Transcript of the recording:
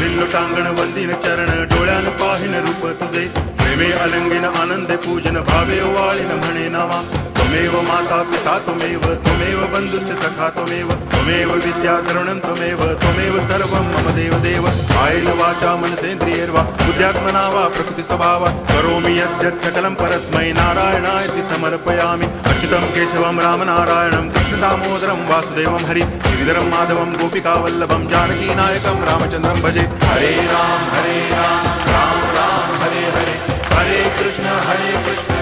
करिल्लो टांगण वंदिन चरण डोळ्यान पाहिन रूप तुझे प्रेमे अलंगिन आनंदे पूजन भावे वाळीन म्हणे नावा त्वमेव माता पिता त्वमेव बंधुश्च सखा त्वमेव विद्या तरुणं त्वमेव सर्वं मम देव आयेन वाचा मनसेन्द्रियैर्वा बुद्ध्यात्मना वा प्रकृति स्वभावा करोमि यद्यत् सकलं परस्मै नारायणायति समर्पयामि अच्युतं केशवं रामनारायणं कृष्णदामोदरं वासुदेवं हरि गिरिधरं माधवं गोपिकावल्लभं जानकीनायकं रामचन्द्रं भजे हरे राम राम राम हरे हरे हरे कृष्ण